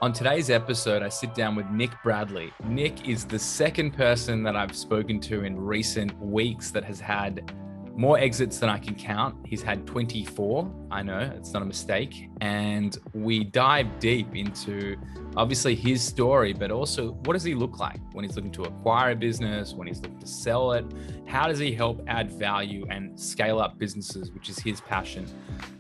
On today's episode, I sit down with Nick Bradley. Nick is the second person that I've spoken to in recent weeks that has had more exits than I can count. He's had 24. I know it's not a mistake. And we dive deep into obviously his story, but also what does he look like when he's looking to acquire a business, when he's looking to sell it? How does he help add value and scale up businesses, which is his passion?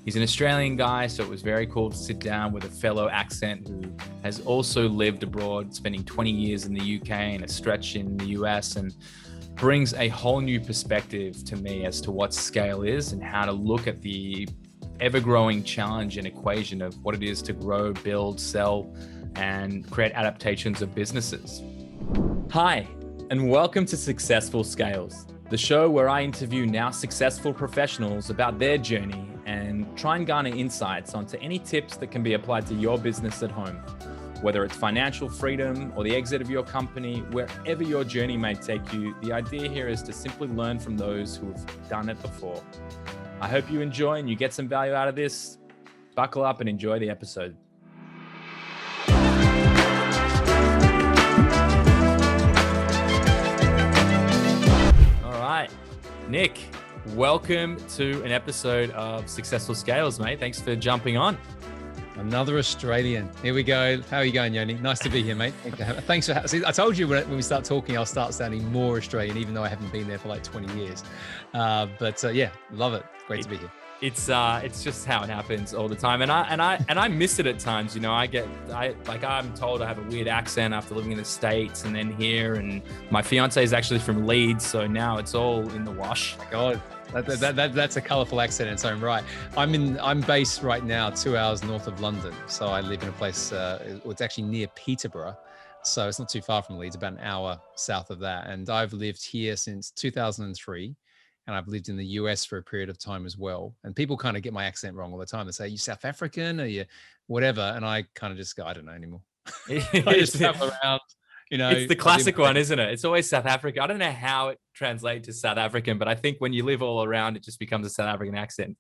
He's an Australian guy, so it was very cool to sit down with a fellow accent who has also lived abroad, spending 20 years in the UK and a stretch in the US, and brings a whole new perspective to me as to what scale is and how to look at the ever-growing challenge and equation of what it is to grow, build, sell, and create adaptations of businesses. Hi, and welcome to Successful Scales, the show where I interview now successful professionals about their journey and try and garner insights onto any tips that can be applied to your business at home. Whether it's financial freedom or the exit of your company, wherever your journey may take you, the idea here is to simply learn from those who have done it before. I hope you enjoy and you get some value out of this. Buckle up and enjoy the episode. All right, Nick, welcome to an episode of Successful Scales, mate. Thanks for jumping on. Another Australian. Here we go. How are you going, Yoni? Nice to be here, mate. Thanks for. See, I told you when we start talking, I'll start sounding more Australian, even though I haven't been there for like 20 years. But yeah, love it. Great to be here. It's just how it happens all the time, and I miss it at times. You know, I'm told I have a weird accent after living in the States and then here, and my fiance is actually from Leeds, so now it's all in the wash. Oh my God. That's a colourful accent in its own right. I'm based right now 2 hours north of London. So I live in a place, it's actually near Peterborough. So it's not too far from Leeds, about an hour south of that. And I've lived here since 2003. And I've lived in the US for a period of time as well. And people kind of get my accent wrong all the time. They say, are you South African? Are you whatever? And I kind of just go, I don't know anymore. I just travel around. You know, it's the classic one, isn't it? It's always South Africa. I don't know how it translates to South African, but I think when you live all around, it just becomes a South African accent.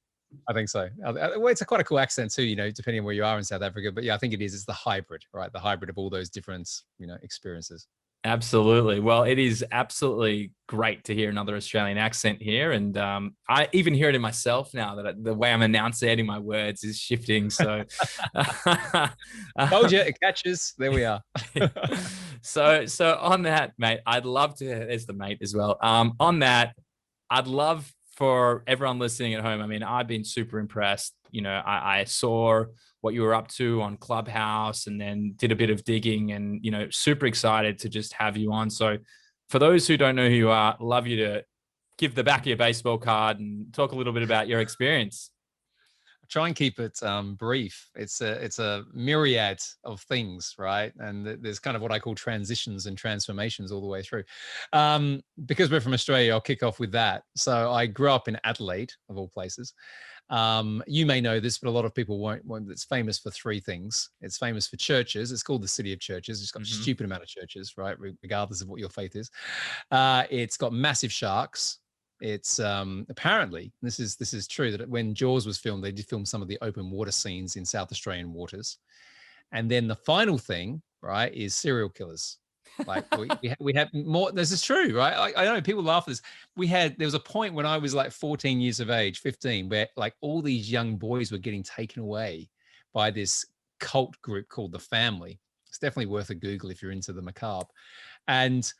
I think so. Well, it's quite a cool accent too, you know, depending on where you are in South Africa. But yeah, I think it is. It's the hybrid, right? The hybrid of all those different, you know, experiences. Absolutely. Well, it is absolutely great to hear another Australian accent here. And I even hear it in myself now that the way I'm enunciating my words is shifting. So told you, it catches. There we are. So on that, mate, I'd love to, there's the mate as well. On that, I'd love for everyone listening at home. I mean, I've been super impressed. You know, I saw what you were up to on Clubhouse and then did a bit of digging and, you know, super excited to just have you on. So for those who don't know who you are, I'd love you to give the back of your baseball card and talk a little bit about your experience. Try and keep it brief. It's a myriad of things, right? And there's kind of what I call transitions and transformations all the way through. Because we're from Australia, I'll kick off with that. So I grew up in Adelaide, of all places. You may know this, but a lot of people won't. It's famous for three things. It's famous for churches. It's called the City of Churches. It's got a stupid amount of churches, right? Regardless of what your faith is. It's got massive sharks. It's apparently, this is true, that when Jaws was filmed, they did film some of the open water scenes in South Australian waters. And then the final thing, right, is serial killers. Like we have more. This is true, right? I know people laugh at this. There was a point when I was like 14 years of age, 15, where like all these young boys were getting taken away by this cult group called the Family. It's definitely worth a Google if you're into the macabre. And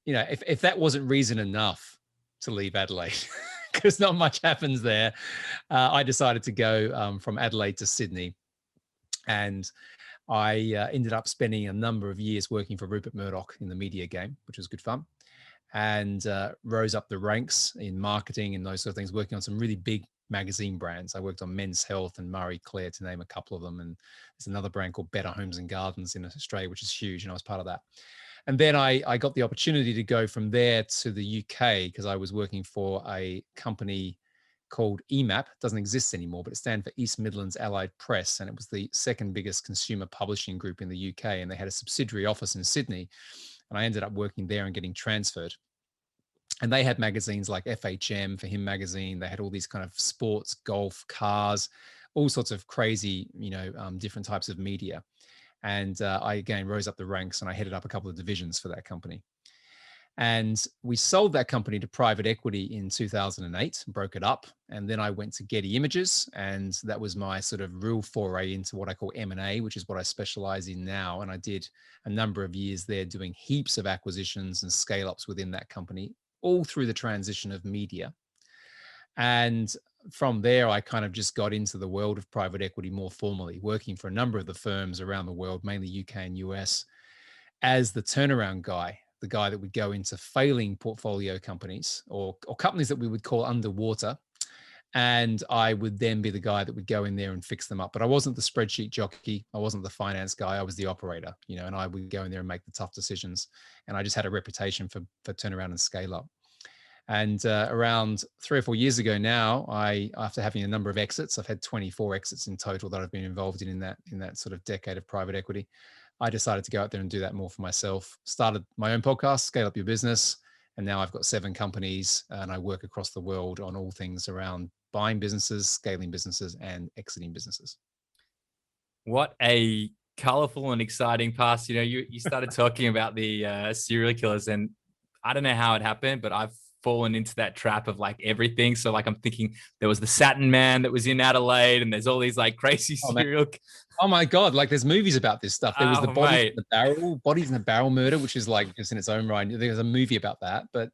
you know, if that wasn't reason enough to leave Adelaide, because not much happens there, I decided to go from Adelaide to Sydney, and I ended up spending a number of years working for Rupert Murdoch in the media game, which was good fun, and rose up the ranks in marketing and those sort of things, working on some really big magazine brands. I worked on Men's Health and Marie Claire, to name a couple of them. And there's another brand called Better Homes and Gardens in Australia, which is huge, and I was part of that. And then I got the opportunity to go from there to the UK because I was working for a company called EMAP. It doesn't exist anymore, but it stands for East Midlands Allied Press. And it was the second biggest consumer publishing group in the UK. And they had a subsidiary office in Sydney. And I ended up working there and getting transferred. And they had magazines like FHM, For Him magazine. They had all these kind of sports, golf, cars, all sorts of crazy, different types of media. And I, again, rose up the ranks and I headed up a couple of divisions for that company. And we sold that company to private equity in 2008, broke it up. And then I went to Getty Images. And that was my sort of real foray into what I call M&A, which is what I specialize in now. And I did a number of years there doing heaps of acquisitions and scale ups within that company, all through the transition of media. And from there, I kind of just got into the world of private equity more formally, working for a number of the firms around the world, mainly UK and US, as the turnaround guy, the guy that would go into failing portfolio companies or companies that we would call underwater. And I would then be the guy that would go in there and fix them up. But I wasn't the spreadsheet jockey. I wasn't the finance guy. I was the operator, and I would go in there and make the tough decisions. And I just had a reputation for turnaround and scale up. And around 3 or 4 years ago now, after having a number of exits, I've had 24 exits in total that I've been involved in that sort of decade of private equity. I decided to go out there and do that more for myself. Started my own podcast, Scale Up Your Business. And now I've got 7 companies and I work across the world on all things around buying businesses, scaling businesses, and exiting businesses. What a colorful and exciting past. You started talking about the serial killers, and I don't know how it happened, but I've fallen into that trap of like everything. So like I'm thinking there was the Saturn Man that was in Adelaide, and there's all these like crazy serial. Oh my God! Like there's movies about this stuff. There was the bodies in the barrel murder, which is like just in its own right. There's a movie about that, but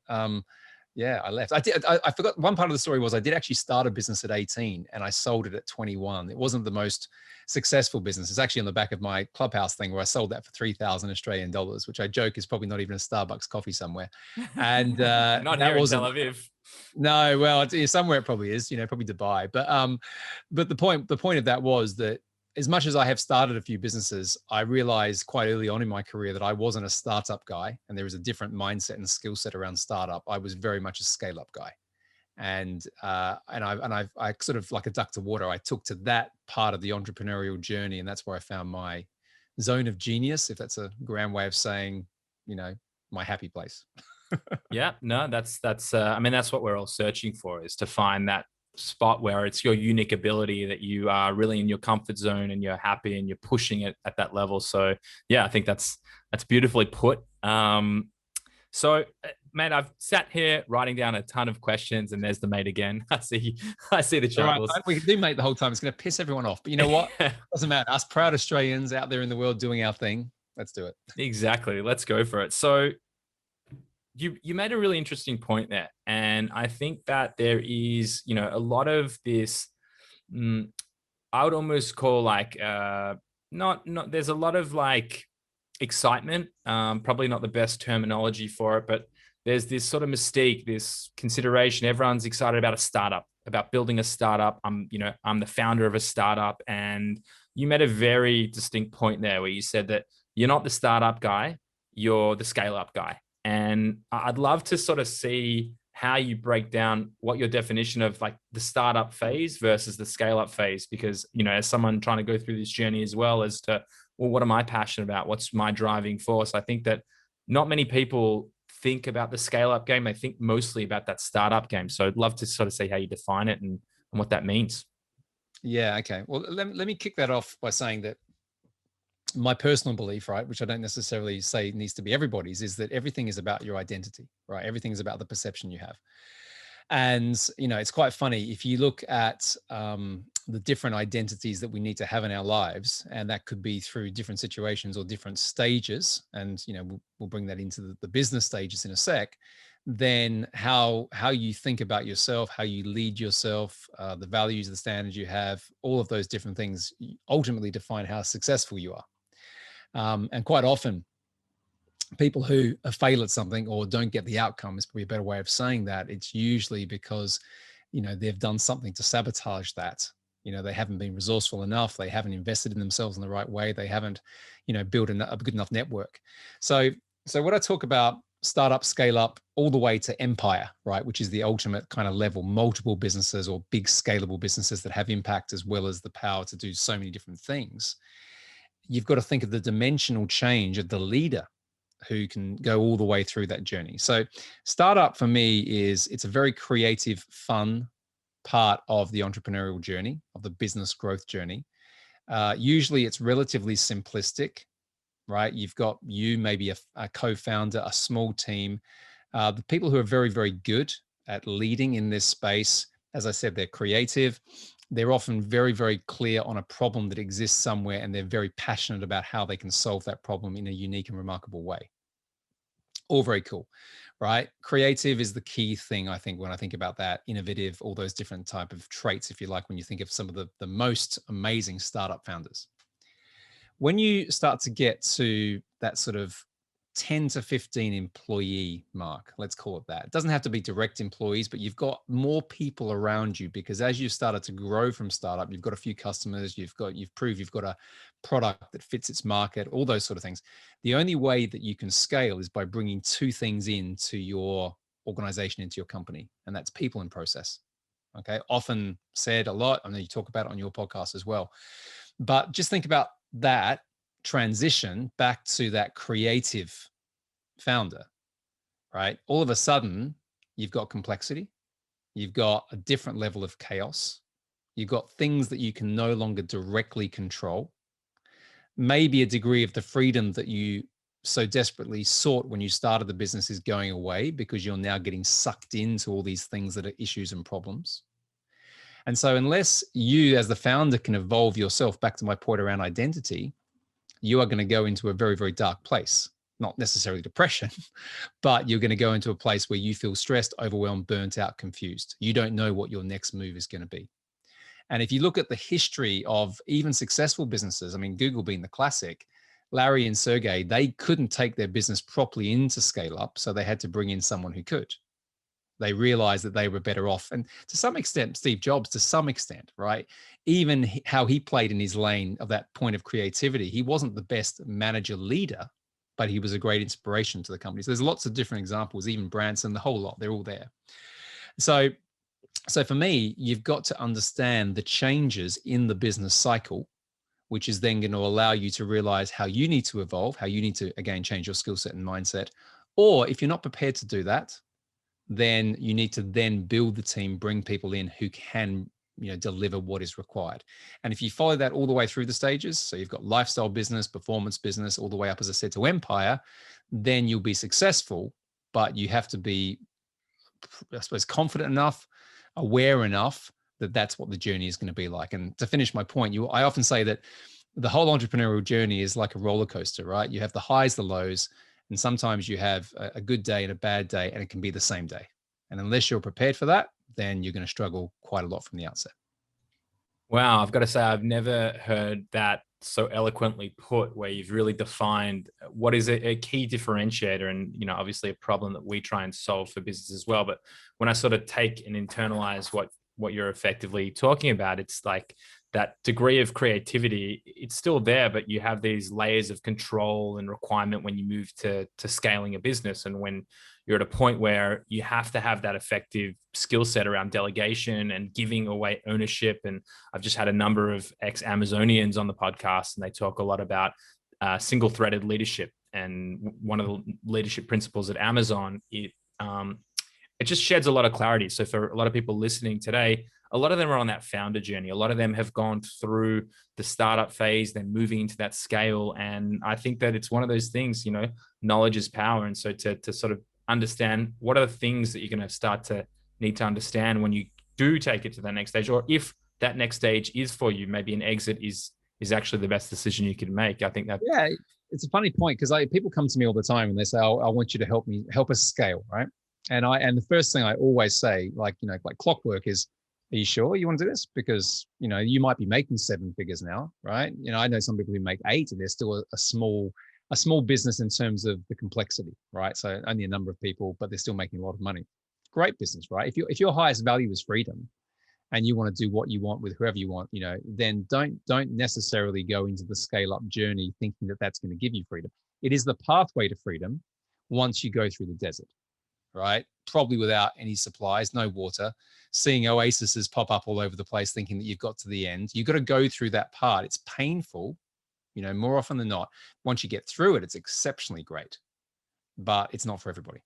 yeah, I left. I forgot one part of the story was I did actually start a business at 18 and I sold it at 21. It wasn't the most successful business. It's actually on the back of my Clubhouse thing where I sold that for 3,000 Australian dollars, which I joke is probably not even a Starbucks coffee somewhere. And not that here wasn't in Tel Aviv. No, well, somewhere it probably is, probably Dubai. But the point of that was that as much as I have started a few businesses, I realized quite early on in my career that I wasn't a startup guy, and there was a different mindset and skill set around startup. I was very much a scale-up guy, and I sort of like a duck to water. I took to that part of the entrepreneurial journey, and that's where I found my zone of genius, if that's a grand way of saying, my happy place. Yeah, no, that's I mean, that's what we're all searching for, is to find that spot where it's your unique ability that you are really in your comfort zone and you're happy and you're pushing it at that level. So yeah, I think that's beautifully put. So man, I've sat here writing down a ton of questions, and there's the mate again. I see the chat. Right, we can do mate the whole time. It's going to piss everyone off, but you know what? Doesn't matter. Us proud Australians out there in the world doing our thing. Let's do it. Exactly. Let's go for it. So you made a really interesting point there, and I think that there is a lot of this. I would almost call like not. There's a lot of like excitement. Probably not the best terminology for it, but there's this sort of mystique, this consideration. Everyone's excited about a startup, about building a startup. I'm the founder of a startup, and you made a very distinct point there where you said that you're not the startup guy, you're the scale up guy. And I'd love to sort of see how you break down what your definition of like the startup phase versus the scale up phase, because, as someone trying to go through this journey as well as to, well, what am I passionate about? What's my driving force? I think that not many people think about the scale up game. They think mostly about that startup game. So I'd love to sort of see how you define it and what that means. Yeah. Okay. Well, let me kick that off by saying that my personal belief, right, which I don't necessarily say needs to be everybody's, is that everything is about your identity, right? Everything is about the perception you have. And, it's quite funny if you look at the different identities that we need to have in our lives, and that could be through different situations or different stages. And, we'll bring that into the business stages in a sec. Then how you think about yourself, how you lead yourself, the values, the standards you have, all of those different things ultimately define how successful you are. And quite often, people who fail at something or don't get the outcome is probably a better way of saying that. It's usually because, they've done something to sabotage that. They haven't been resourceful enough. They haven't invested in themselves in the right way. They haven't, built a good enough network. So when I talk about startup, scale up, all the way to empire, right, which is the ultimate kind of level, multiple businesses or big scalable businesses that have impact as well as the power to do so many different things. You've got to think of the dimensional change of the leader who can go all the way through that journey. So startup for me it's a very creative, fun part of the entrepreneurial journey, of the business growth journey. Usually it's relatively simplistic, right? You've got you, maybe a co-founder, a small team. The people who are very, very good at leading in this space, as I said, they're creative. They're often very, very clear on a problem that exists somewhere, and they're very passionate about how they can solve that problem in a unique and remarkable way. All very cool, right? Creative is the key thing, I think, when I think about that. Innovative, all those different type of traits, if you like, when you think of some of the most amazing startup founders. When you start to get to that sort of 10 to 15 employee mark, let's call it that. It doesn't have to be direct employees, but you've got more people around you, because as you started to grow from startup, you've got a few customers, you've proved you've got a product that fits its market, all those sort of things. The only way that you can scale is by bringing two things into your organization, into your company, and that's people and process. Okay. Often said a lot. I know you talk about it on your podcast as well, but just think about that transition back to that creative founder, right? All of a sudden, you've got complexity, you've got a different level of chaos, you've got things that you can no longer directly control, maybe a degree of the freedom that you so desperately sought when you started the business is going away, because you're now getting sucked into all these things that are issues and problems. And so unless you as the founder can evolve yourself, back to my point around identity, you are going to go into a very, very dark place. Not necessarily depression, but you're going to go into a place where you feel stressed, overwhelmed, burnt out, confused. You don't know what your next move is going to be. And if you look at the history of even successful businesses, I mean, Google being the classic, Larry and Sergey, they couldn't take their business properly into scale up, so they had to bring in someone who could. They realized that they were better off. And to some extent, Steve Jobs, to some extent, right? Even how he played in his lane of that point of creativity, he wasn't the best manager leader, but he was a great inspiration to the company. So there's lots of different examples, even Branson, the whole lot, they're all there. So for me, you've got to understand the changes in the business cycle, which is then going to allow you to realize how you need to evolve, how you need to, again, change your skill set and mindset. Or if you're not prepared to do that, then you need to then build the team, bring people in who can, deliver what is required. And if you follow that all the way through the stages, so you've got lifestyle business, performance business, all the way up, as I said, to empire, then you'll be successful. But you have to be, I suppose, confident enough, aware enough that that's what the journey is going to be like. And to finish my point, I often say that the whole entrepreneurial journey is like a roller coaster, right? You have the highs, the lows, and sometimes you have a good day and a bad day, and it can be the same day. And unless you're prepared for that, then you're going to struggle quite a lot from the outset. Wow, I've got to say, I've never heard that so eloquently put, where you've really defined what is a key differentiator, and obviously a problem that we try and solve for business as well. But when I sort of take and internalize what you're effectively talking about, it's like that degree of creativity, it's still there, but you have these layers of control and requirement when you move to scaling a business. And when you're at a point where you have to have that effective skill set around delegation and giving away ownership. And I've just had a number of ex-Amazonians on the podcast, and they talk a lot about single-threaded leadership. And one of the leadership principles at Amazon, it just sheds a lot of clarity. So for a lot of people listening today, a lot of them are on that founder journey. A lot of them have gone through the startup phase, then moving into that scale. And I think that it's one of those things, knowledge is power. And so to sort of understand what are the things that you're going to start to need to understand when you do take it to that next stage, or if that next stage is for you, maybe an exit is actually the best decision you can make. I think that. Yeah, it's a funny point, because people come to me all the time and they say, I want you to help us scale, right? And the first thing I always say, like clockwork, is, are you sure you want to do this? Because, you might be making 7 figures now, right? I know some people who make 8 and they're still a small business in terms of the complexity, right? So only a number of people, but they're still making a lot of money. Great business, right? If your highest value is freedom, and you want to do what you want with whoever you want, then don't necessarily go into the scale up journey thinking that that's going to give you freedom. It is the pathway to freedom once you go through the desert, right? Probably without any supplies, no water, seeing oases pop up all over the place, thinking that you've got to the end. You've got to go through that part. It's painful, more often than not. Once you get through it, it's exceptionally great, but it's not for everybody.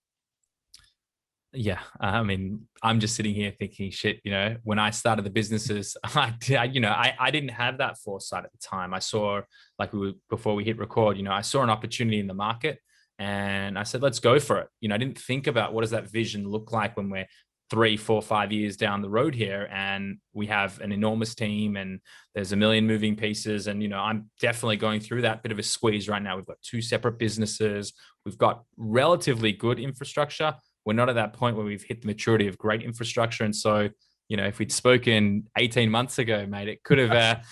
Yeah, I mean, I'm just sitting here thinking, shit, when I started the businesses, I didn't have that foresight at the time. I saw, like before we hit record, I saw an opportunity in the market and I said, let's go for it. I didn't think about what does that vision look like when we're 3, 4, 5 years down the road here and we have an enormous team and there's a million moving pieces. And, I'm definitely going through that bit of a squeeze right now. We've got 2 separate businesses. We've got relatively good infrastructure. We're not at that point where we've hit the maturity of great infrastructure. And so, if we'd spoken 18 months ago, mate, it could have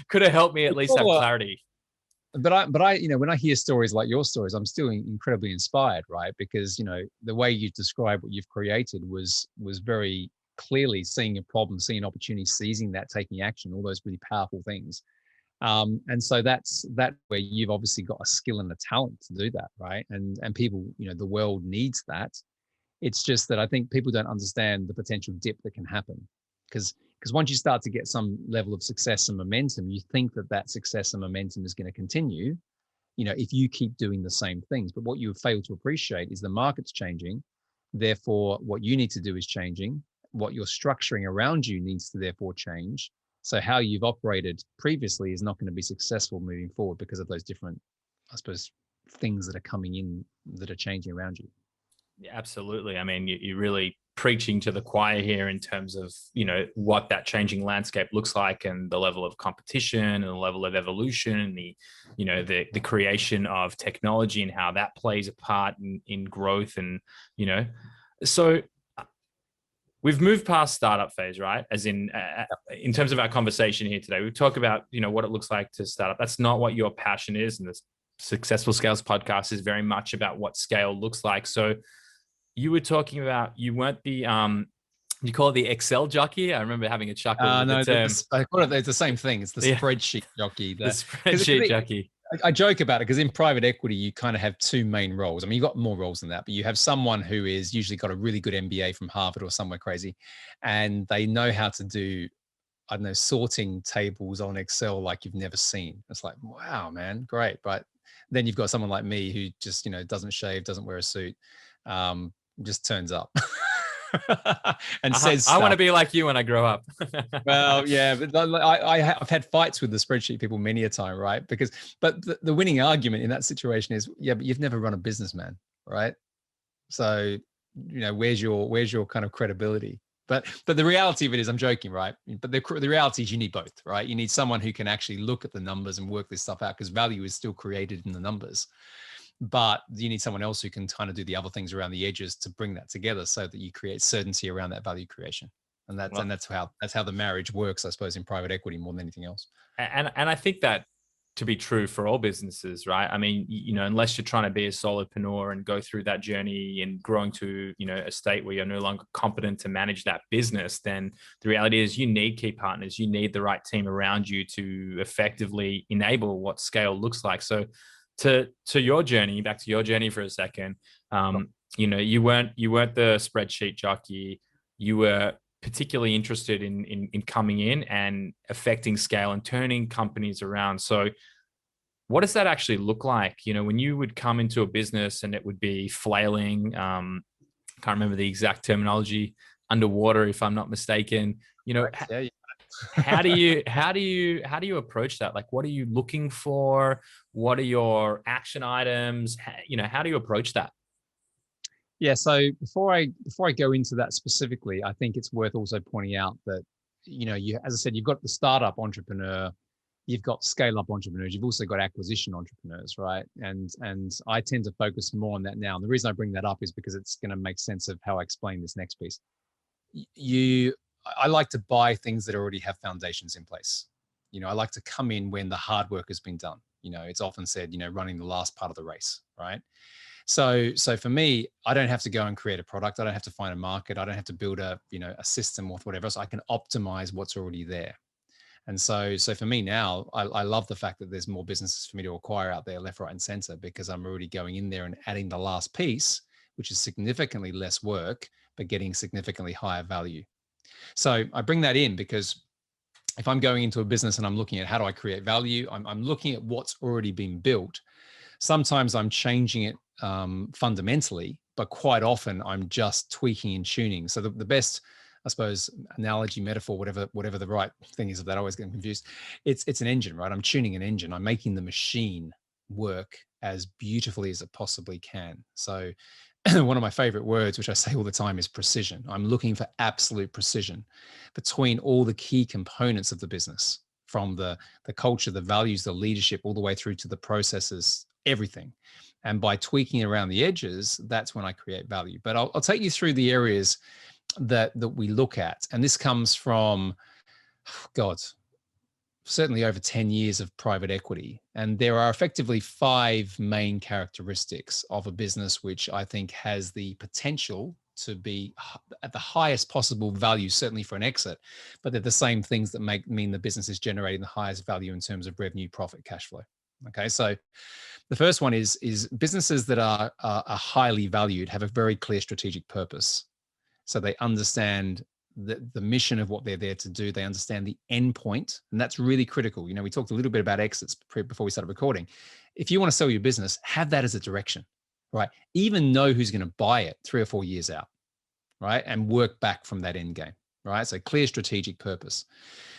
could have helped me at least have clarity. But I, when I hear stories like your stories, I'm still incredibly inspired, right? Because the way you describe what you've created was very clearly seeing a problem, seeing an opportunity, seizing that, taking action, all those really powerful things. And so that's where you've obviously got a skill and a talent to do that, right? And people, the world needs that. It's just that I think people don't understand the potential dip that can happen, because once you start to get some level of success and momentum, you think that success and momentum is going to continue, if you keep doing the same things. But what you fail to appreciate is the market's changing. Therefore, what you need to do is changing. What you're structuring around you needs to therefore change. So how you've operated previously is not going to be successful moving forward because of those different, I suppose, things that are coming in that are changing around you. Yeah, absolutely. I mean, you're really preaching to the choir here in terms of, what that changing landscape looks like and the level of competition and the level of evolution and the creation of technology and how that plays a part in growth. And, so we've moved past startup phase, right? As in terms of our conversation here today, we've talked about, what it looks like to start up. That's not what your passion is. And the Successful Scales podcast is very much about what scale looks like. So you were talking about, you weren't the, you call it the Excel jockey. I remember having a chuckle with No, the term. I call it, it's the same thing. It's the spreadsheet jockey. The spreadsheet jockey. I joke about it because in private equity, you kind of have 2 main roles. I mean, you've got more roles than that, but you have someone who is usually got a really good MBA from Harvard or somewhere crazy, and they know how to do, I don't know, sorting tables on Excel like you've never seen. It's like, wow, man, great. But then you've got someone like me who just, doesn't shave, doesn't wear a suit, just turns up. And says I want to be like you when I grow up. Well, yeah, but I've had fights with the spreadsheet people many a time, right? But the winning argument in that situation is, yeah, but you've never run a business, man, right? So, where's your kind of credibility? But the reality of it is, I'm joking, right? But the reality is you need both, right? You need someone who can actually look at the numbers and work this stuff out, because value is still created in the numbers. But you need someone else who can kind of do the other things around the edges to bring that together so that you create certainty around that value creation. And that's how the marriage works, I suppose, in private equity more than anything else. And I think that to be true for all businesses, right? I mean, unless you're trying to be a solopreneur and go through that journey and growing to, a state where you're no longer competent to manage that business, then the reality is you need key partners. You need the right team around you to effectively enable what scale looks like. So to your journey, back to your journey for a second, you weren't the spreadsheet jockey. You were particularly interested in coming in and affecting scale and turning companies around. So what does that actually look like? When you would come into a business and it would be flailing, can't remember the exact terminology, underwater, if I'm not mistaken, how do you approach that? Like, what are you looking for? What are your action items? How do you approach that? Yeah. So before I go into that specifically, I think it's worth also pointing out that, as I said, you've got the startup entrepreneur, you've got scale up entrepreneurs, you've also got acquisition entrepreneurs, right? And I tend to focus more on that now. And the reason I bring that up is because it's going to make sense of how I explain this next piece. I like to buy things that already have foundations in place. I like to come in when the hard work has been done. It's often said, running the last part of the race, right? So for me, I don't have to go and create a product. I don't have to find a market. I don't have to build a system or whatever. So I can optimize what's already there. And so for me now, I love the fact that there's more businesses for me to acquire out there, left, right, and center, because I'm already going in there and adding the last piece, which is significantly less work, but getting significantly higher value. So I bring that in because if I'm going into a business and I'm looking at how do I create value, I'm looking at what's already been built. Sometimes I'm changing it fundamentally, but quite often I'm just tweaking and tuning. So the best, I suppose, analogy, metaphor, whatever the right thing is, if that I always get confused, it's an engine, right? I'm tuning an engine. I'm making the machine work as beautifully as it possibly can. So one of my favorite words, which I say all the time, is precision. I'm looking for absolute precision between all the key components of the business, from the culture, the values, the leadership, all the way through to the processes, everything. And by tweaking around the edges, that's when I create value. But I'll take you through the areas that we look at. And this comes from, God, certainly over 10 years of private equity. And there are effectively 5 main characteristics of a business which I think has the potential to be at the highest possible value, certainly for an exit, but they're the same things that mean the business is generating the highest value in terms of revenue, profit, cash flow. Okay, so the first one is businesses that are highly valued have a very clear strategic purpose. So they understand the mission of what they're there to do. They understand the end point, and that's really critical. You know, we talked a little bit about exits before we started recording. If you want to sell your business, have that as a direction, right? Even know who's going to buy it 3 or 4 years out, right? And work back from that end game, right? So clear strategic purpose.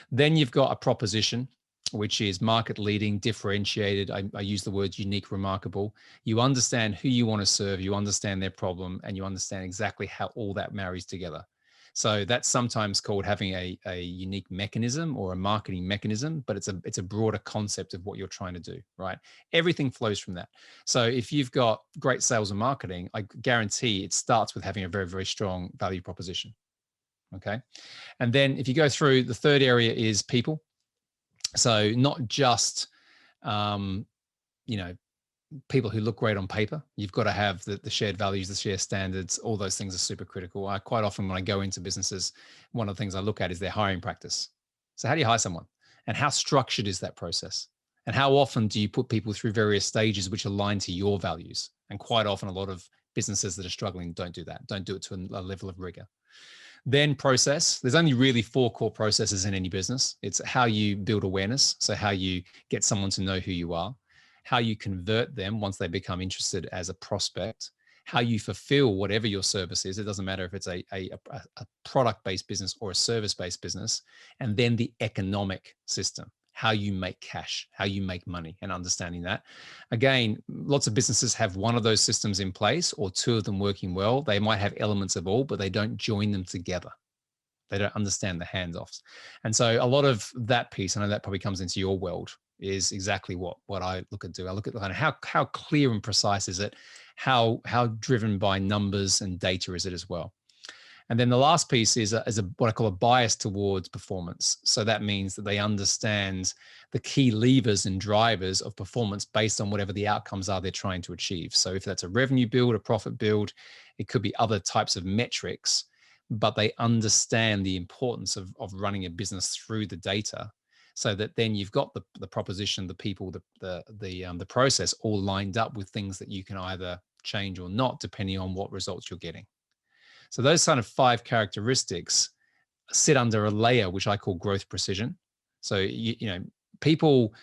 Then you've got a proposition, which is market leading, differentiated. I use the words unique, remarkable. You understand who you want to serve, you understand their problem, and you understand exactly how all that marries together. So that's sometimes called having a unique mechanism or a marketing mechanism, but it's a broader concept of what you're trying to do, right? Everything flows from that. So if you've got great sales and marketing, I guarantee it starts with having a very, very strong value proposition. Okay. And then if you go through, the third area is people. So not just, people who look great on paper. You've got to have the shared values, the shared standards. All those things are super critical. I quite often, when I go into businesses, one of the things I look at is their hiring practice. So how do you hire someone? And how structured is that process? And how often do you put people through various stages which align to your values? And quite often, a lot of businesses that are struggling don't do that. Don't do it to a level of rigor. Then process. There's only really 4 core processes in any business. It's how you build awareness. So how you get someone to know who you are, how you convert them once they become interested as a prospect, how you fulfill whatever your service is. It doesn't matter if it's a product-based business or a service-based business. And then the economic system, how you make cash, how you make money, and understanding that. Again, lots of businesses have one of those systems in place or 2 of them working well. They might have elements of all, but they don't join them together. They don't understand the handoffs. And so a lot of that piece, I know that probably comes into your world, is exactly what I look at. I look at kind of how clear and precise is it? How driven by numbers and data is it as well? And then the last piece is what I call a bias towards performance. So that means that they understand the key levers and drivers of performance based on whatever the outcomes are they're trying to achieve. So if that's a revenue build, a profit build, it could be other types of metrics, but they understand the importance of running a business through the data, so that then you've got the proposition, the people, the process all lined up with things that you can either change or not, depending on what results you're getting. So those kind of 5 characteristics sit under a layer which I call growth precision. So people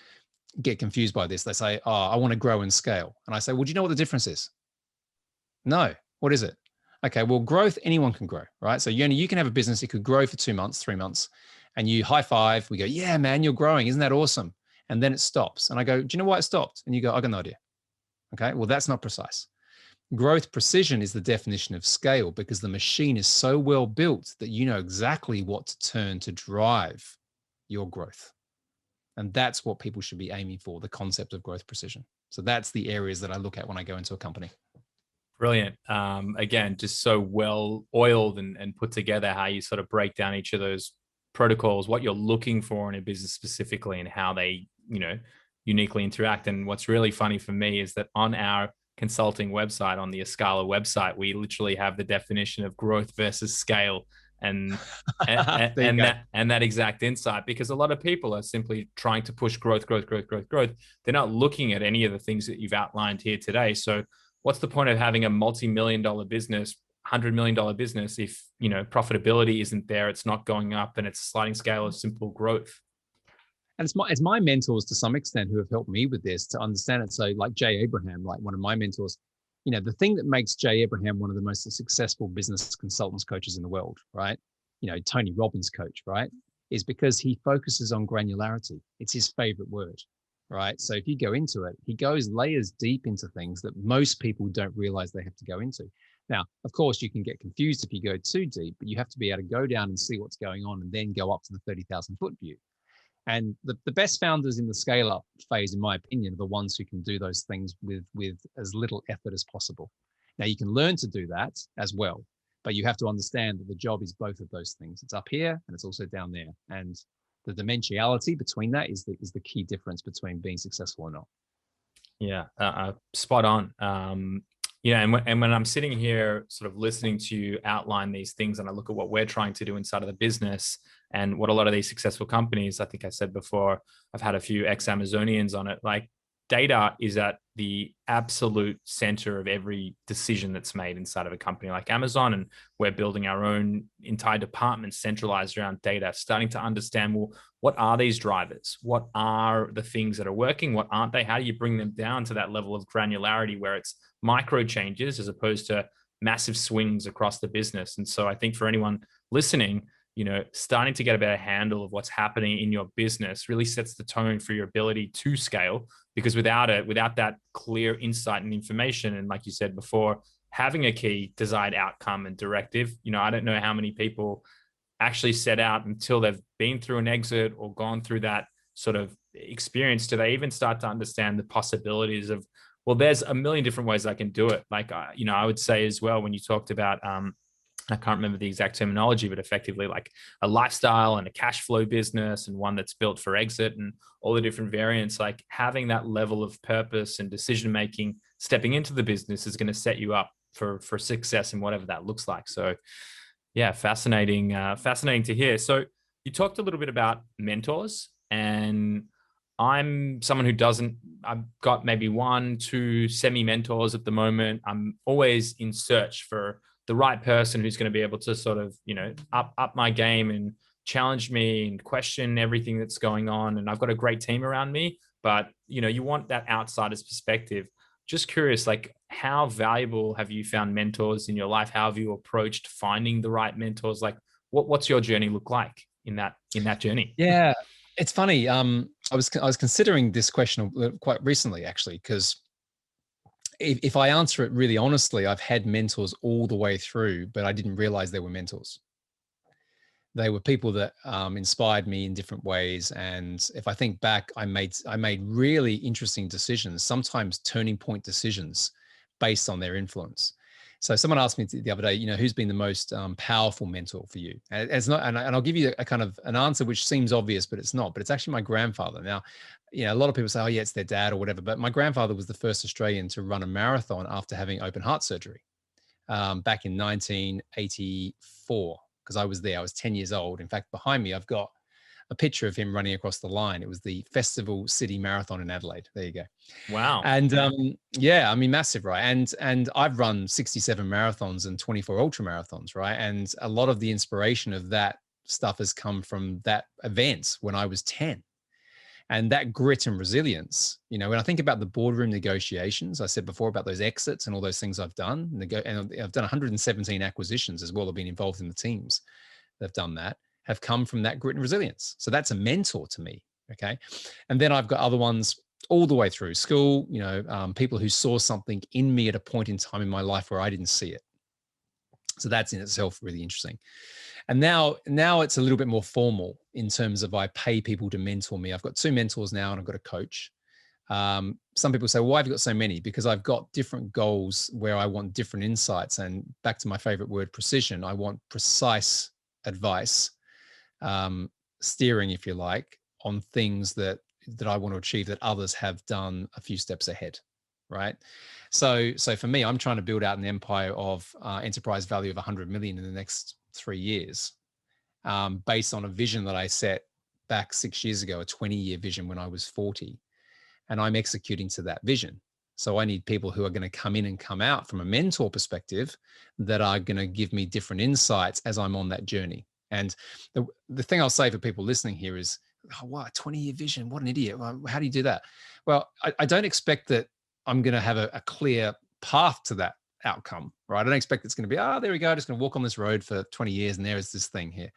get confused by this. They say, "Oh, I want to grow and scale," and I say, "Well, do you know what the difference is?" No. What is it? Okay, well, growth, anyone can grow, right? So you can have a business, it could grow for 2 months, 3 months, and you high five, we go, "Yeah, man, you're growing. Isn't that awesome?" And then it stops. And I go, "Do you know why it stopped?" And you go, "I got no idea." Okay, well, that's not precise. Growth precision is the definition of scale, because the machine is so well built that you know exactly what to turn to drive your growth. And that's what people should be aiming for, the concept of growth precision. So that's the areas that I look at when I go into a company. Brilliant. Again, just so well oiled and put together, how you sort of break down each of those protocols, what you're looking for in a business specifically, and how they, uniquely interact. And what's really funny for me is that on our consulting website, on the Escala website, we literally have the definition of growth versus scale, and that exact insight, because a lot of people are simply trying to push growth. They're not looking at any of the things that you've outlined here today. So what's the point of having a multi-million-dollar business, $100 million business, if profitability isn't there, it's not going up, and it's a sliding scale of simple growth? And it's my mentors to some extent who have helped me with this to understand it. So like Jay Abraham, like one of my mentors, the thing that makes Jay Abraham one of the most successful business consultants coaches in the world, right? Tony Robbins coach, right? Is because he focuses on granularity. It's his favorite word, right? So if you go into it, he goes layers deep into things that most people don't realize they have to go into. Now, of course, you can get confused if you go too deep, but you have to be able to go down and see what's going on and then go up to the 30,000 foot view. And the best founders in the scale up phase, in my opinion, are the ones who can do those things with as little effort as possible. Now, you can learn to do that as well, but you have to understand that the job is both of those things. It's up here and it's also down there. And the dimensionality between that is the key difference between being successful or not. Yeah, spot on. And when I'm sitting here sort of listening to you outline these things and I look at what we're trying to do inside of the business and what a lot of these successful companies, I think I said before, I've had a few ex-Amazonians on it, like data is at the absolute center of every decision that's made inside of a company like Amazon. And we're building our own entire department centralized around data, starting to understand, well, what are these drivers? What are the things that are working? What aren't they? How do you bring them down to that level of granularity where it's micro changes as opposed to massive swings across the business? And so I think for anyone listening, starting to get a better handle of what's happening in your business really sets the tone for your ability to scale, because without that clear insight and information, and like you said before, having a key desired outcome and directive, I don't know how many people actually set out until they've been through an exit or gone through that sort of experience, do they even start to understand the possibilities of, well, there's a million different ways I can do it. Like, I would say as well, when you talked about, I can't remember the exact terminology, but effectively like a lifestyle and a cash flow business and one that's built for exit and all the different variants, like having that level of purpose and decision-making stepping into the business is going to set you up for success in whatever that looks like. So yeah, fascinating to hear. So you talked a little bit about mentors, and I'm someone who I've got maybe 1-2 semi-mentors at the moment. I'm always in search for the right person who's going to be able to sort of, up my game and challenge me and question everything that's going on. And I've got a great team around me, but you want that outsider's perspective. Just curious, like how valuable have you found mentors in your life? How have you approached finding the right mentors? Like what's your journey look like in that journey? Yeah, it's funny. I was considering this question quite recently, actually, because if I answer it really honestly, I've had mentors all the way through, but I didn't realize they were mentors. They were people that inspired me in different ways. And if I think back, I made really interesting decisions, sometimes turning point decisions based on their influence. So someone asked me the other day, who's been the most powerful mentor for you? And it's not, and I'll give you a kind of an answer which seems obvious, but it's not. But it's actually my grandfather. Now, a lot of people say, oh yeah, it's their dad or whatever. But my grandfather was the first Australian to run a marathon after having open heart surgery back in 1984. Because I was there. I was 10 years old. In fact, behind me, I've got a picture of him running across the line. It was the Festival City Marathon in Adelaide. There you go. Wow. And yeah, I mean, massive, right? And I've run 67 marathons and 24 ultra marathons, right? And a lot of the inspiration of that stuff has come from that event when I was 10. And that grit and resilience, when I think about the boardroom negotiations, I said before about those exits and all those things I've done, and I've done 117 acquisitions as well. I've been involved in the teams that have done that, have come from that grit and resilience. So that's a mentor to me. Okay. And then I've got other ones all the way through school, people who saw something in me at a point in time in my life where I didn't see it. So that's in itself really interesting. And now it's a little bit more formal in terms of I pay people to mentor me. I've got 2 mentors now and I've got a coach. Some people say, why have you got so many? Because I've got different goals where I want different insights. And back to my favorite word, precision, I want precise advice, steering, if you like, on things that I want to achieve that others have done a few steps ahead. Right. So for me, I'm trying to build out an empire of enterprise value of 100 million in the next 3 years, based on a vision that I set back 6 years ago, a 20-year vision when I was 40, and I'm executing to that vision. So I need people who are going to come in and come out from a mentor perspective that are going to give me different insights as I'm on that journey. And the thing I'll say for people listening here is, oh, wow, 20-year vision, what an idiot. How do you do that? Well, I don't expect that I'm going to have a clear path to that outcome, right? I don't expect it's going to be, there we go, just going to walk on this road for 20 years and there is this thing here.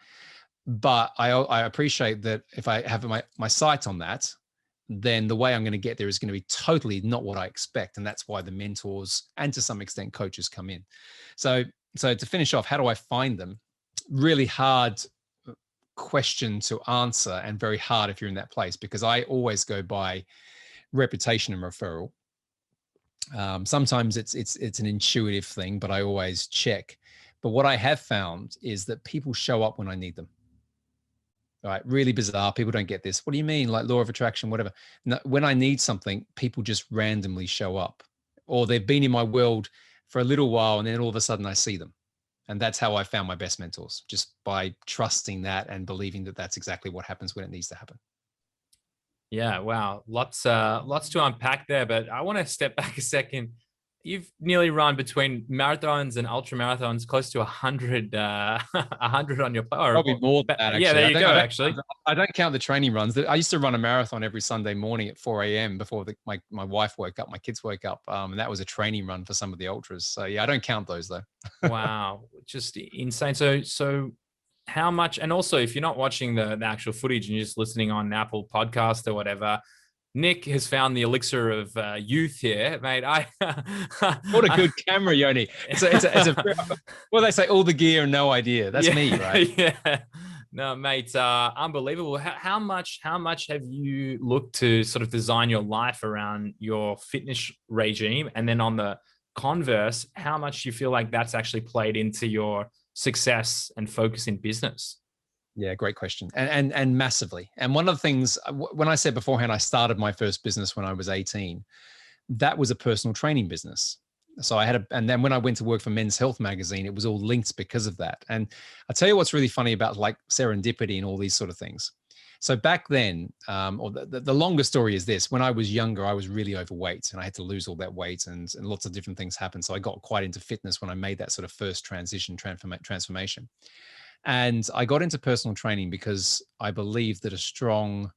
But I appreciate that if I have my sight on that, then the way I'm going to get there is going to be totally not what I expect. And that's why the mentors and to some extent coaches come in. So to finish off, how do I find them? Really hard question to answer, and very hard if you're in that place, because I always go by reputation and referral. Sometimes it's an intuitive thing, but I always check. But what I have found is that people show up when I need them. Right? Really bizarre. People don't get this. What do you mean? Like law of attraction, whatever. No, when I need something, people just randomly show up, or they've been in my world for a little while and then all of a sudden I see them. And that's how I found my best mentors, just by trusting that and believing that that's exactly what happens when it needs to happen. Yeah, wow. Lots to unpack there, but I want to step back a second. You've nearly run between marathons and ultra marathons, close to 100, 100 on your power. Probably more than that, actually. Yeah, there you go, actually. I don't count the training runs. I used to run a marathon every Sunday morning at 4 a.m. before my wife woke up, my kids woke up. And that was a training run for some of the ultras. So yeah, I don't count those though. Wow, just insane. So how much, and also if you're not watching the actual footage and you're just listening on Apple Podcast or whatever, Nick has found the elixir of youth here, mate. What a good camera, Yoni. It's a well, they say all the gear and no idea. That's me, right? Yeah. No, mate, unbelievable. How much have you looked to sort of design your life around your fitness regime? And then on the converse, how much do you feel like that's actually played into your success and focus in business? Yeah, great question. And massively. And one of the things, when I said beforehand, I started my first business when I was 18, that was a personal training business. So and then when I went to work for Men's Health magazine, it was all linked because of that. And I'll tell you what's really funny about like serendipity and all these sort of things. So back then, or the longer story is this: when I was younger, I was really overweight and I had to lose all that weight, and lots of different things happened. So I got quite into fitness when I made that sort of first transformation. And I got into personal training because I believed that a strong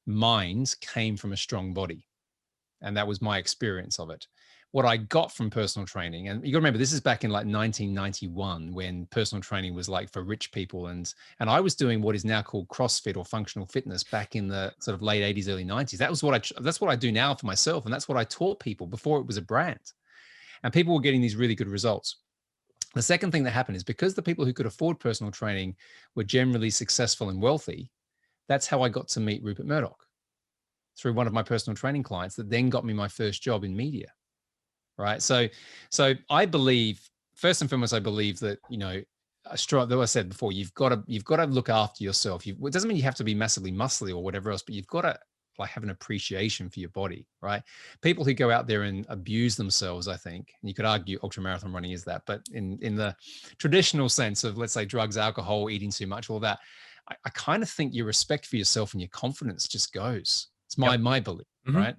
mind came from a strong body. And that was my experience of it. What I got from personal training, and you got to remember, this is back in like 1991 when personal training was like for rich people. And I was doing what is now called CrossFit or functional fitness back in the sort of late 80s, early 90s. That's what I do now for myself. And that's what I taught people before it was a brand. And people were getting these really good results. The second thing that happened is because the people who could afford personal training were generally successful and wealthy, that's how I got to meet Rupert Murdoch, through one of my personal training clients that then got me my first job in media, right? So I believe, first and foremost, I believe that, you know, though I said before, you've got to look after yourself. It doesn't mean you have to be massively muscly or whatever else, but you've got to like have an appreciation for your body, right? People who go out there and abuse themselves, I think, and you could argue ultramarathon running is that, but in the traditional sense of, let's say, drugs, alcohol, eating too much, all that, I kind of think your respect for yourself and your confidence just goes. It's my belief, right?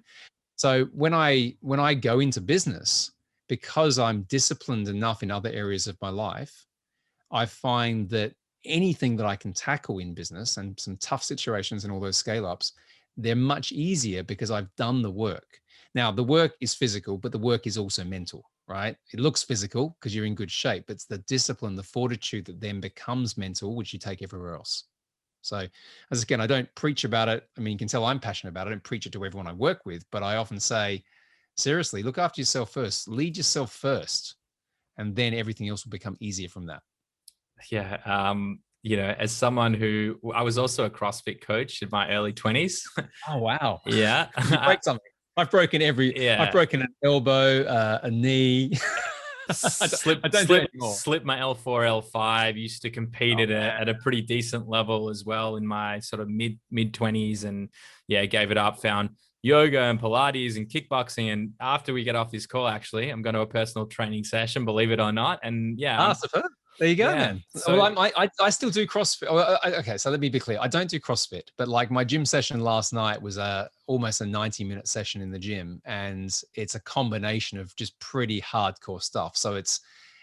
So when I go into business, because I'm disciplined enough in other areas of my life, I find that anything that I can tackle in business and some tough situations and all those scale ups, they're much easier because I've done the work. Now, the work is physical, but the work is also mental, right? It looks physical because you're in good shape. It's the discipline, the fortitude that then becomes mental, which you take everywhere else. So as again, I don't preach about it. I mean, you can tell I'm passionate about it. I don't preach it to everyone I work with, but I often say, seriously, look after yourself first, lead yourself first, and then everything else will become easier from that. Yeah. You know, as someone who, I was also a CrossFit coach in my early 20s. Oh, wow. Yeah. You break something. I've broken I've broken an elbow, a knee. Slip my L4, L5. Used to compete at a pretty decent level as well in my sort of mid 20s, and yeah, gave it up. Found yoga and Pilates and kickboxing, and after we get off this call, actually, I'm going to a personal training session, believe it or not. And yeah, superb. There you go, man. So, well, I still do CrossFit. Okay, so let me be clear. I don't do CrossFit, but like my gym session last night was almost a 90-minute session in the gym, and it's a combination of just pretty hardcore stuff. So it's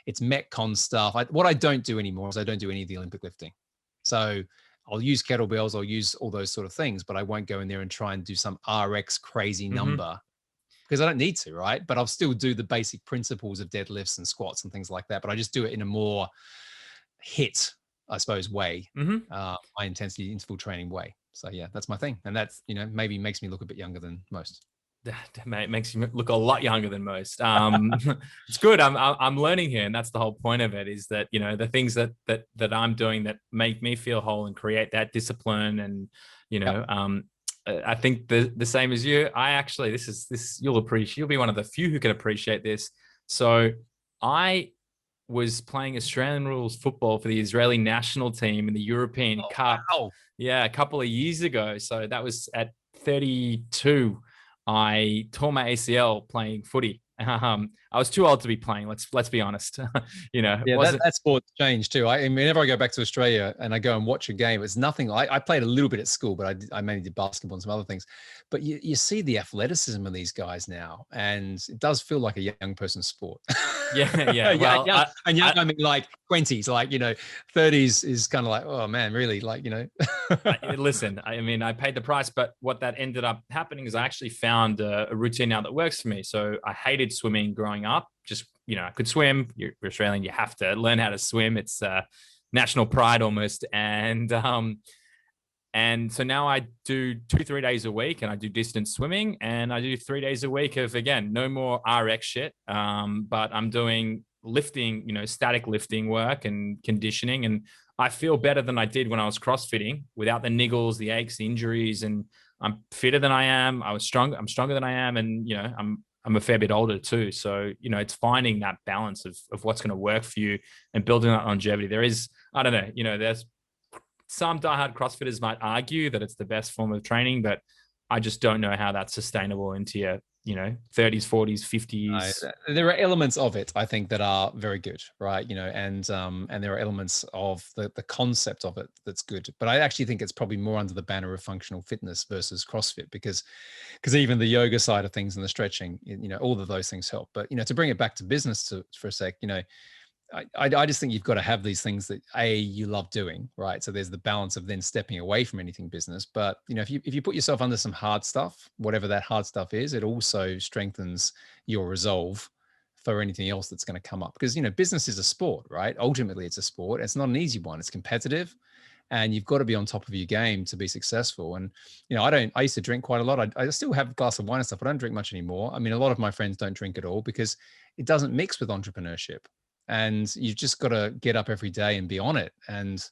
Metcon stuff. What I don't do anymore is I don't do any of the Olympic lifting. So I'll use kettlebells, I'll use all those sort of things, but I won't go in there and try and do some RX crazy number. because I don't need to, right? But I'll still do the basic principles of deadlifts and squats and things like that. But I just do it in a more hit, I suppose, way, Mm-hmm. high intensity interval training way. So yeah, that's my thing. And that's, maybe makes me look a bit younger than most. Mate, it makes you look a lot younger than most. It's good. I'm learning here, and that's the whole point of it. Is that the things that I'm doing that make me feel whole and create that discipline, and Yep. I think the same as you. I actually this you'll appreciate. You'll be one of the few who can appreciate this. So I was playing Australian rules football for the Israeli national team in the European Oh, Cup. wow. Yeah, a couple of years ago. So that was at 32. I tore my ACL playing footy. I was too old to be playing. Let's be honest. It Yeah, wasn't. that sport's changed too. I mean, whenever I go back to Australia and I go and watch a game, it's nothing. I played a little bit at school, but I mainly did basketball and some other things. But you see the athleticism of these guys now, and it does feel like a young person's sport. Yeah, yeah. Yeah, Well, young, and young, I mean like 20s, like 30s is kind of like, oh man, really, like listen, I mean, I paid the price, but what that ended up happening is I actually found a routine now that works for me. So I hated swimming growing up. Just, I could swim. You're Australian, you have to learn how to swim. It's national pride almost. And so now I do 2-3 days a week, and I do distance swimming, and I do 3 days a week of, again, no more RX shit. But I'm doing lifting, static lifting work and conditioning. And I feel better than I did when I was CrossFitting without the niggles, the aches, the injuries. And I'm fitter than I am. I'm stronger than I am. And, I'm a fair bit older too. So, it's finding that balance of what's going to work for you and building that longevity. There is, I don't know, there's some diehard CrossFitters might argue that it's the best form of training, but I just don't know how that's sustainable into your, 30s, 40s, 50s. There are elements of it, I think, that are very good, right? And there are elements of the concept of it that's good. But I actually think it's probably more under the banner of functional fitness versus CrossFit, because even the yoga side of things and the stretching, all of those things help. But to bring it back to business for a sec, I just think you've got to have these things that you love doing, right? So there's the balance of then stepping away from anything business. But if you put yourself under some hard stuff, whatever that hard stuff is, it also strengthens your resolve for anything else that's going to come up. Because business is a sport, right? Ultimately, it's a sport. It's not an easy one. It's competitive, and you've got to be on top of your game to be successful. And I used to drink quite a lot. I still have a glass of wine and stuff. I don't drink much anymore. I mean, a lot of my friends don't drink at all because it doesn't mix with entrepreneurship. And you've just got to get up every day and be on it. And,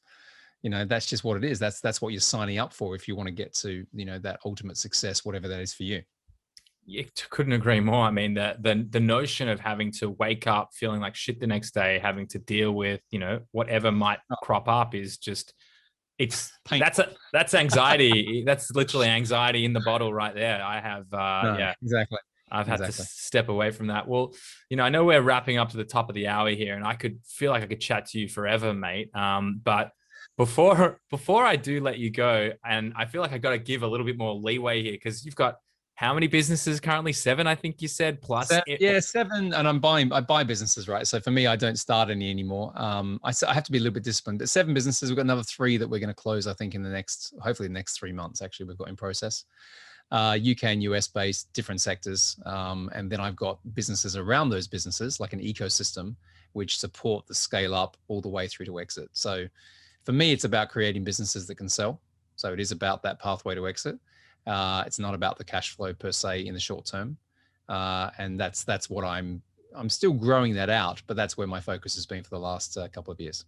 that's just what it is. That's what you're signing up for if you want to get to, that ultimate success, whatever that is for you. You couldn't agree more. I mean, the notion of having to wake up feeling like shit the next day, having to deal with, whatever might crop up is just, that's anxiety. That's literally anxiety in the bottle right there. I have, yeah, exactly. I've had to step away from that. Well, I know we're wrapping up to the top of the hour here, and I could feel like I could chat to you forever, mate. But before I do let you go, and I feel like I got to give a little bit more leeway here, because you've got how many businesses currently? 7, I think you said, plus. 7, and I buy businesses, right? So for me, I don't start any anymore. I have to be a little bit disciplined. But 7 businesses, we've got another 3 that we're going to close, I think, hopefully the next 3 months. Actually, we've got in process. UK and US based, different sectors. And then I've got businesses around those businesses, like an ecosystem, which support the scale up all the way through to exit. So for me, it's about creating businesses that can sell. So it is about that pathway to exit. It's not about the cash flow per se in the short term. And that's what I'm still growing that out, but that's where my focus has been for the last couple of years.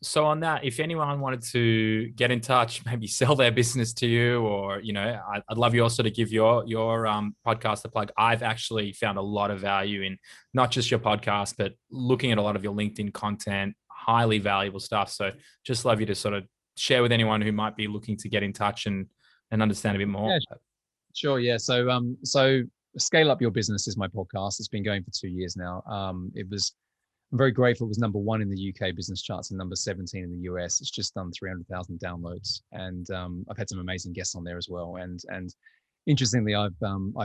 So on that, if anyone wanted to get in touch, maybe sell their business to you, or I'd love you also to give your podcast a plug. I've actually found a lot of value in not just your podcast, but looking at a lot of your LinkedIn content, highly valuable stuff. So just love you to sort of share with anyone who might be looking to get in touch and understand a bit more. Yeah, sure. Yeah. So Scale Up Your Business is my podcast. It's been going for 2 years now. I'm very grateful. It was number 1 in the UK business charts and number 17 in the US. It's just done 300,000 downloads, and I've had some amazing guests on there as well. And interestingly, I've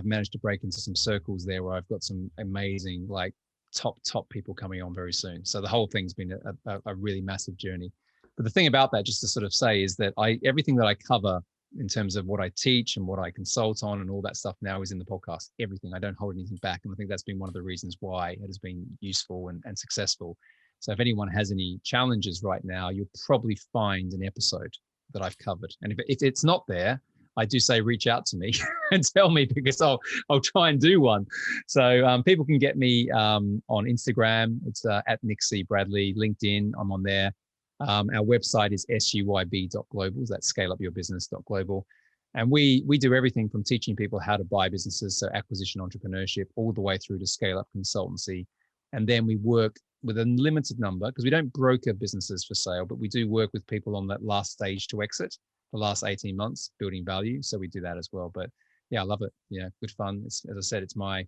managed to break into some circles there where I've got some amazing, like top people coming on very soon. So the whole thing's been a really massive journey. But the thing about that, just to sort of say, is that everything that I cover in terms of what I teach and what I consult on and all that stuff now is in the podcast. Everything. I don't hold anything back. And I think that's been one of the reasons why it has been useful and successful. So if anyone has any challenges right now, you'll probably find an episode that I've covered. And if it's not there, I do say reach out to me and tell me, because I'll try and do one. So people can get me on Instagram. It's at Nick C. Bradley. LinkedIn, I'm on there. Our website is suyb.global. That's scaleupyourbusiness.global. And we do everything from teaching people how to buy businesses, so acquisition entrepreneurship, all the way through to scale up consultancy. And then we work with a limited number, because we don't broker businesses for sale, but we do work with people on that last stage to exit, the last 18 months, building value. So we do that as well. But yeah, I love it. Yeah, good fun. It's, as I said, it's my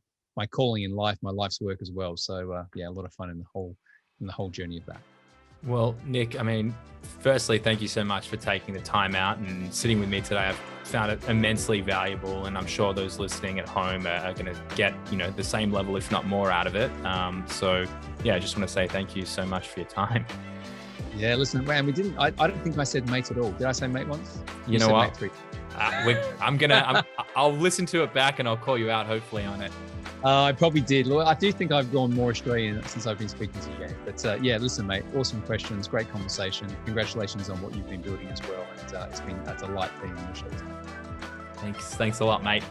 calling in life, my life's work as well. So yeah, a lot of fun in the whole journey of that. Well, Nick, I mean, firstly, thank you so much for taking the time out and sitting with me today. I've found it immensely valuable, and I'm sure those listening at home are going to get, the same level, if not more, out of it. So yeah, I just want to say thank you so much for your time. Yeah, listen, man, we didn't. I don't think I said mate at all. Did I say mate once? You know what? I'll listen to it back and I'll call you out hopefully on it. I probably did. Well, I do think I've gone more Australian since I've been speaking to you. But yeah, listen, mate, awesome questions, great conversation. Congratulations on what you've been building as well. And it's been a delight being on the show today. Thanks a lot, mate.